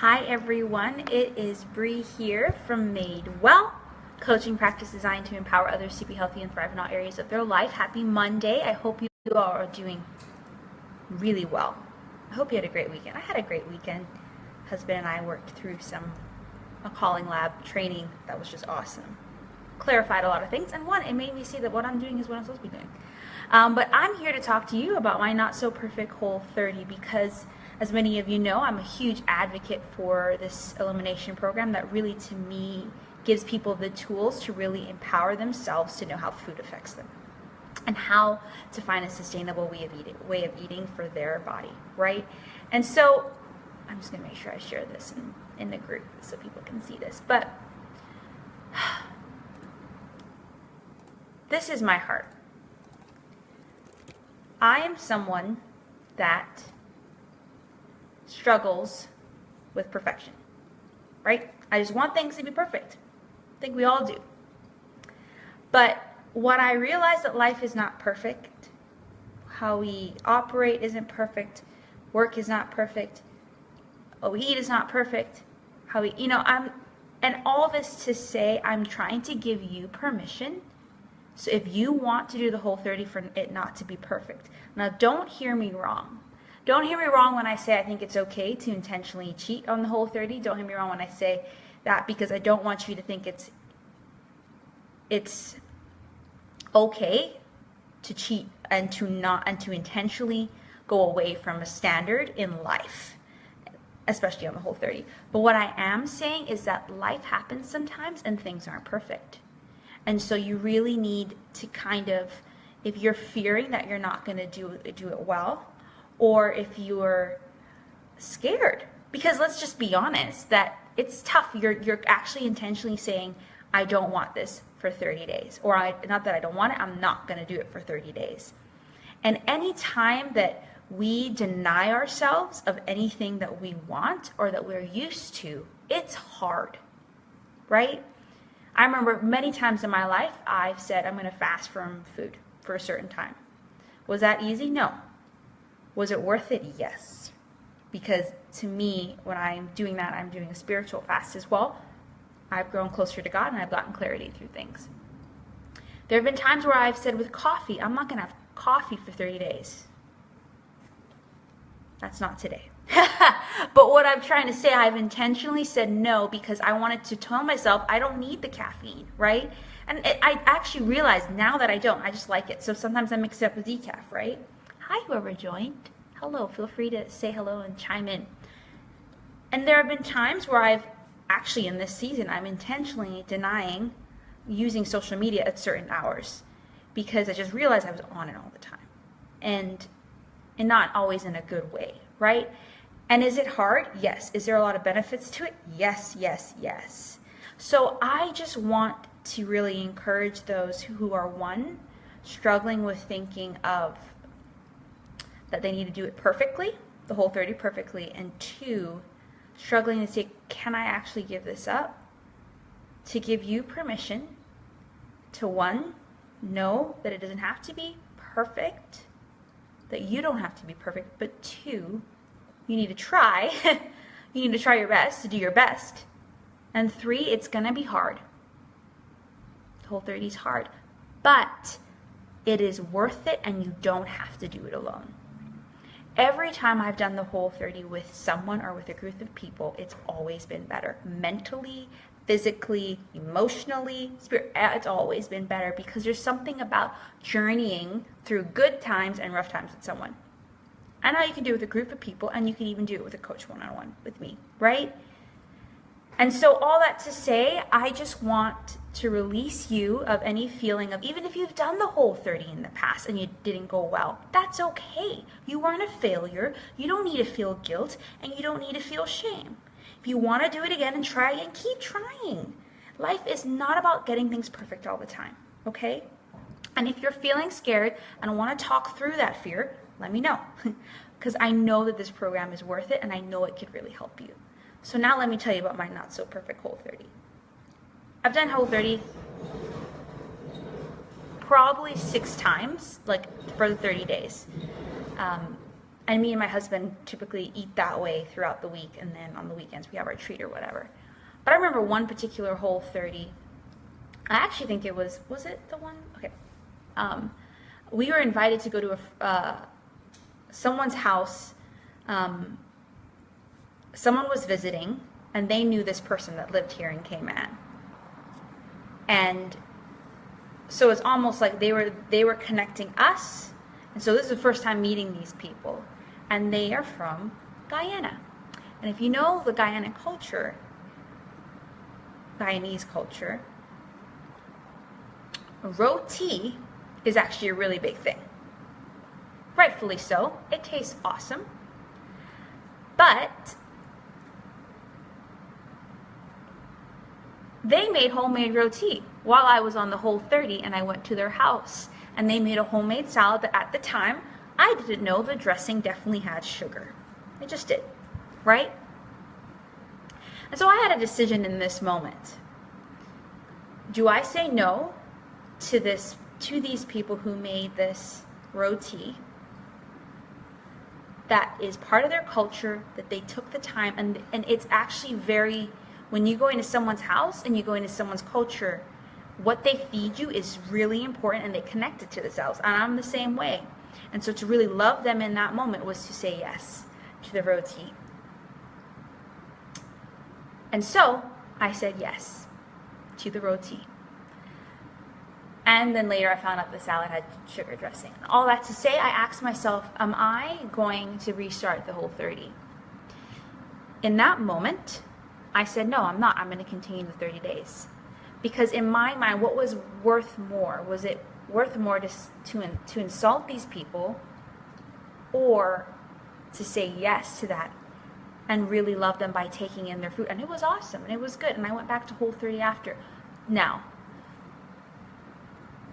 Hi everyone, it is Bree here from Made Well, coaching practice designed to empower others to be healthy and thrive in all areas of their life. Happy Monday. I hope you all are doing really well. I hope you had a great weekend. I had a great weekend. Husband and I worked through a calling lab training that was just awesome. Clarified a lot of things, and it made me see that what I'm doing is what I'm supposed to be doing. But I'm here to talk to you about my Not-So-Perfect Whole30 because, as many of you know, I'm a huge advocate for this elimination program that really, to me, gives people the tools to really empower themselves to know how food affects them and how to find a sustainable way of eating for their body, right? And so I'm just going to make sure I share this in the group so people can see this. But this is my heart. I am someone that struggles with perfection, right? I just want things to be perfect. I think we all do. But what I realize that life is not perfect, how we operate isn't perfect, work is not perfect, what we eat is not perfect, and all this to say, I'm trying to give you permission. So if you want to do the Whole30 for it not to be perfect. Now don't hear me wrong. Don't hear me wrong when I say I think it's okay to intentionally cheat on the Whole30. Don't hear me wrong when I say that, because I don't want you to think it's okay to cheat and to intentionally go away from a standard in life, especially on the Whole30. But what I am saying is that life happens sometimes and things aren't perfect. And so you really need to if you're fearing that you're not going to do it well, or if you're scared, because let's just be honest, that it's tough. You're actually intentionally saying, I don't want this for 30 days, or not that I don't want it, I'm not going to do it for 30 days. And any time that we deny ourselves of anything that we want or that we're used to, it's hard, right? I remember many times in my life, I've said I'm going to fast from food for a certain time. Was that easy? No. Was it worth it? Yes. Because to me, when I'm doing that, I'm doing a spiritual fast as well. I've grown closer to God and I've gotten clarity through things. There have been times where I've said with coffee, I'm not going to have coffee for 30 days. That's not today. But what I'm trying to say, I've intentionally said no because I wanted to tell myself I don't need the caffeine, right? And I actually realized now that I don't. I just like it. So sometimes I mix it up with decaf, right? Hi, whoever joined. Hello. Feel free to say hello and chime in. And there have been times where in this season, I'm intentionally denying using social media at certain hours because I just realized I was on it all the time. And not always in a good way, right? And is it hard? Yes. Is there a lot of benefits to it? Yes, yes, yes. So I just want to really encourage those who are, one, struggling with thinking of that they need to do it perfectly, the Whole30 perfectly, and two, struggling to say, can I actually give this up? To give you permission to, one, know that it doesn't have to be perfect, that you don't have to be perfect, but two, you need to try. You need to try your best to do your best. And three, it's going to be hard. The Whole30 is hard, but it is worth it and you don't have to do it alone. Every time I've done the Whole30 with someone or with a group of people, it's always been better. Mentally, physically, emotionally, it's always been better because there's something about journeying through good times and rough times with someone. I know you can do it with a group of people, and you can even do it with a coach one-on-one with me, right? And so all that to say, I just want to release you of any feeling of, even if you've done the Whole30 in the past and you didn't go well, that's okay. You weren't a failure. You don't need to feel guilt, and you don't need to feel shame. If you want to do it again and try again, keep trying. Life is not about getting things perfect all the time, okay? And if you're feeling scared and want to talk through that fear, let me know, because I know that this program is worth it and I know it could really help you. So now let me tell you about my Not-So-Perfect Whole30. I've done Whole30 probably 6 times, like for the 30 days. And me and my husband typically eat that way throughout the week, and then on the weekends we have our treat or whatever. But I remember one particular Whole30. I actually think it was it the one? Okay. We were invited to go to someone's house. Someone was visiting, and they knew this person that lived here in Cayman. And so it's almost like they were connecting us. And so this is the first time meeting these people. And they are from Guyana. And if you know the Guyanese culture, roti is actually a really big thing. Rightfully so. It tastes awesome. But they made homemade roti while I was on the Whole30, and I went to their house. And they made a homemade salad that at the time, I didn't know the dressing definitely had sugar. It just did, right? And so I had a decision in this moment. Do I say no to these people who made this roti that is part of their culture, that they took the time, and it's actually very, when you go into someone's house and you go into someone's culture, what they feed you is really important, and they connect it to themselves. And I'm the same way. And so to really love them in that moment was to say yes to the roti. And so I said yes to the roti. And then later I found out the salad had sugar dressing. All that to say, I asked myself, am I going to restart the Whole30? In that moment, I said, no, I'm not. I'm going to continue the 30 days. Because in my mind, what was worth more? Was it worth more to insult these people, or to say yes to that and really love them by taking in their food? And it was awesome, and it was good. And I went back to Whole30 after. Now,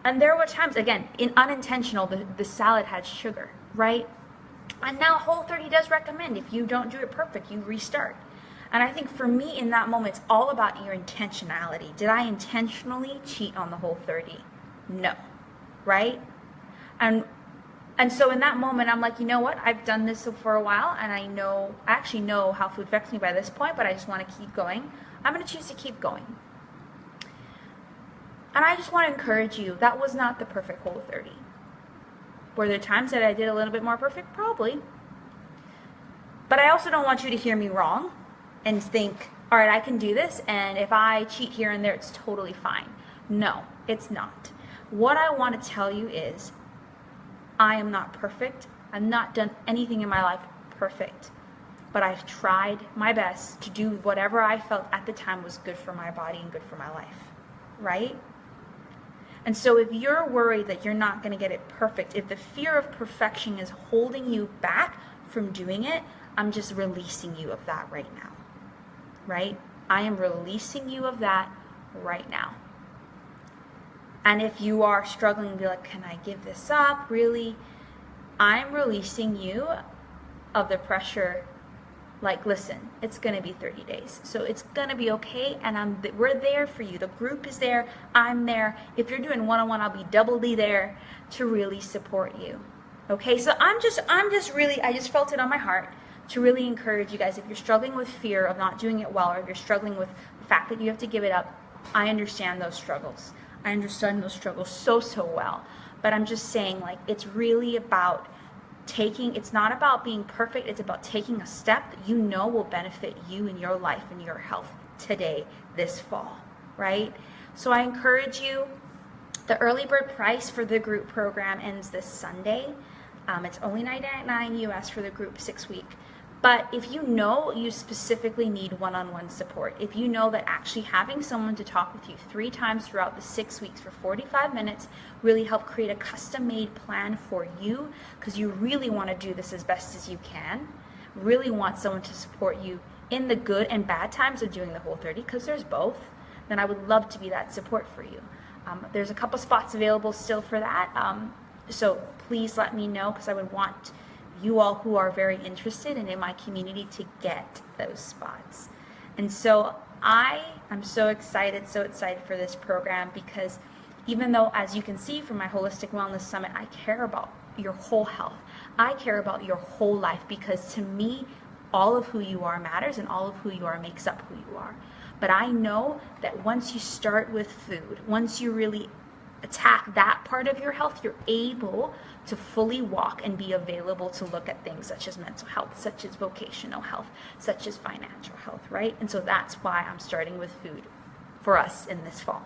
and there were times, again, unintentional, the salad had sugar, right? And now Whole30 does recommend, if you don't do it perfect, you restart. And I think for me in that moment, it's all about your intentionality. Did I intentionally cheat on the Whole30? No, right? And so in that moment, I'm like, you know what? I've done this for a while, and I actually know how food affects me by this point, but I just want to keep going. I'm going to choose to keep going. And I just want to encourage you, that was not the perfect Whole30. Were there times that I did a little bit more perfect? Probably. But I also don't want you to hear me wrong and think, all right, I can do this, and if I cheat here and there, it's totally fine. No, it's not. What I want to tell you is, I am not perfect. I've not done anything in my life perfect. But I've tried my best to do whatever I felt at the time was good for my body and good for my life, right? And so if you're worried that you're not going to get it perfect, if the fear of perfection is holding you back from doing it, I'm just releasing you of that right now, right? I am releasing you of that right now. And if you are struggling and be like, can I give this up? Really? I'm releasing you of the pressure. Like, listen, it's going to be 30 days. So it's going to be okay. And we're there for you. The group is there. I'm there. If you're doing one-on-one, I'll be doubly there to really support you. Okay? So I just felt it on my heart to really encourage you guys. If you're struggling with fear of not doing it well, or if you're struggling with the fact that you have to give it up, I understand those struggles. I understand those struggles so well. But I'm just saying, like, it's really about it's not about being perfect. It's about taking a step that you know will benefit you in your life and your health today, this fall, right? So I encourage you, the early bird price for the group program ends this Sunday. It's only $99 US for the group 6-week. But if you know you specifically need one-on-one support, if you know that actually having someone to talk with you 3 times throughout the 6 weeks for 45 minutes really help create a custom-made plan for you, because you really want to do this as best as you can, really want someone to support you in the good and bad times of doing the Whole30, because there's both, then I would love to be that support for you. There's a couple spots available still for that, so please let me know, because I would want you all who are very interested and in my community to get those spots. And so I'm so excited for this program, because even though, as you can see from my Holistic Wellness Summit, I care about your whole health. I care about your whole life, because to me, all of who you are matters, and all of who you are makes up who you are. But I know that once you start with food, once you really attack that part of your health, you're able to fully walk and be available to look at things such as mental health, such as vocational health, such as financial health, right? And so that's why I'm starting with food for us in this fall.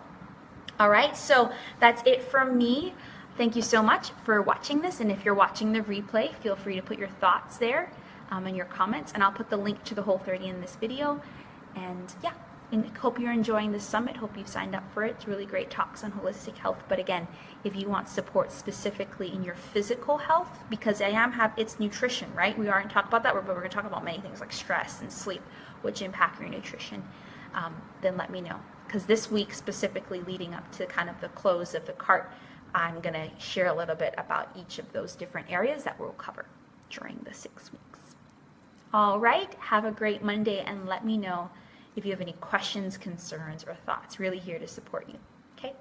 All right, so that's it from me. Thank you so much for watching this, and if you're watching the replay, feel free to put your thoughts there and your comments, and I'll put the link to the Whole30 in this video. And yeah, and hope you're enjoying this summit. Hope you've signed up for it. It's really great talks on holistic health. But again, if you want support specifically in your physical health, because it's nutrition, right? We aren't talking about that, but we're going to talk about many things like stress and sleep, which impact your nutrition. Then let me know. Because this week, specifically leading up to kind of the close of the cart, I'm going to share a little bit about each of those different areas that we'll cover during the 6 weeks. All right, have a great Monday, and let me know if you have any questions, concerns, or thoughts. Really here to support you. Okay?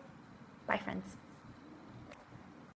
Bye, friends.